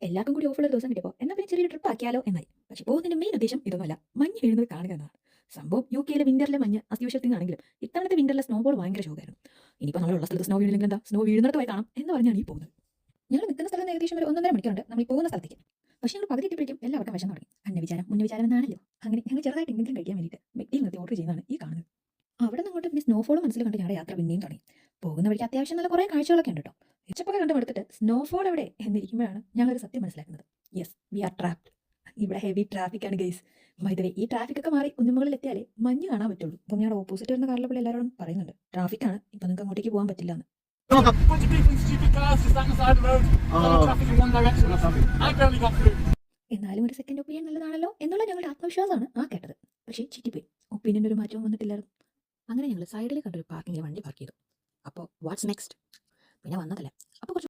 എല്ലാവർക്കും കൂടി ഓഫുള്ള ദിവസം കിട്ടിയപ്പോൾ എന്നാൽ പിന്നെ ചെറിയൊരു ട്രിപ്പ് ആക്കിയാലോ എന്നായി. പക്ഷെ പോകുന്നതിന്റെ മെയിൻ ഉദ്ദേശം ഇതൊന്നുമല്ല, മഞ്ഞ് വീഴുന്നത് കാണുക എന്നതാണ്. സംഭവം യുകെയിലെ വിന്ററിലെ മഞ്ഞ് അത്യാവശ്യത്തിനാണെങ്കിലും ഇത്തവണത്തെ വിന്ററിലെ സ്നോബോൾ ഭയങ്കര ഷോക്കായിരുന്നു. ഇനിയിപ്പോൾ നമ്മളുള്ള സ്ഥലത്ത് സ്നോ വീണില്ലെങ്കിൽ എന്താ, സ്നോ വീഴുന്നിടത്ത് പോയി കാണാം എന്ന് പറഞ്ഞാണ് ഈ പോകുന്നത്. ഞങ്ങൾ നിൽക്കുന്ന സ്ഥലത്ത് ഏകദേശം ഒരു 1.5 മണിക്കൂറുണ്ട് നമ്മൾ ഈ പോകുന്ന സ്ഥലത്തേക്ക്. പക്ഷേ ഞങ്ങൾ പകുതി എത്തിയപ്പോഴേക്കും എല്ലാവർക്കും വിഷം തുടങ്ങി. അന്നവിചാരം മുന്നവിചാരം എന്നാണല്ലോ. അങ്ങനെ ഞങ്ങൾ ചെറുതായിട്ട് എന്തെങ്കിലും കഴിക്കാൻ വേണ്ടിയിട്ട് മെക്കിയിൽ നിർത്തി ഓർഡർ ചെയ്യുന്നതാണ് ഈ കാണുന്നത്. അവിടെ നിന്ന് അങ്ങോട്ട് പിന്നെ സ്നോഫോൾ മനസ്സിൽ കണ്ട് ഞങ്ങളുടെ യാത്ര പിന്നെയും തുടങ്ങി. പോകുന്ന വഴിക്ക് അത്യാവശ്യം നല്ല കുറേ കാഴ്ചകളൊക്കെ ഉണ്ട് കേട്ടോ. എച്ചപ്പൊക്കെ കണ്ട് എടുത്തിട്ട് സ്നോഫോൾ എവിടെ എന്നിരിക്കുമ്പോഴാണ് ഞങ്ങളൊരു സത്യം മനസ്സിലാക്കുന്നത്. Yes, we are trapped. ഇവിടെ ഹെവി ട്രാഫിക് ആണ് ഗൈസ്. ബൈ ദ വേ, ഈ ട്രാഫിക് ഒക്കെ മാറി കുന്നുമുകളിൽ എത്തിയാലേ മഞ്ഞ് കാണാൻ പറ്റുള്ളൂ. അപ്പം ഞങ്ങളുടെ ഓപ്പോസിറ്റ് വരുന്ന കാറിലെ പുള്ളി എല്ലാവരോടും പറയുന്നുണ്ട്, ട്രാഫിക്കാണ്, ഇപ്പം നിങ്ങൾക്ക് അങ്ങോട്ടേക്ക് പോകാൻ പറ്റില്ല എന്ന്. എന്നാലും ഒരു സെക്കൻഡ് ഒപ്പീനിയൻ നല്ലതാണല്ലോ എന്നുള്ള ഞങ്ങളുടെ ആത്മവിശ്വാസമാണ് ആ കേട്ടത്. പക്ഷേ ചുറ്റിപ്പോയി, ഒപ്പീനിയൻ്റെ ഒരു മാറ്റവും വന്നിട്ടില്ലായിരുന്നു. അങ്ങനെ ഞങ്ങൾ സൈഡിൽ കണ്ടൊരു പാർക്കിങ്ങിൽ വണ്ടി പാർക്ക് ചെയ്തു. അപ്പോൾ വാട്ട്സ് നെക്സ്റ്റ്? പിന്നെ വന്നതല്ലേ, അപ്പോൾ കുറച്ച്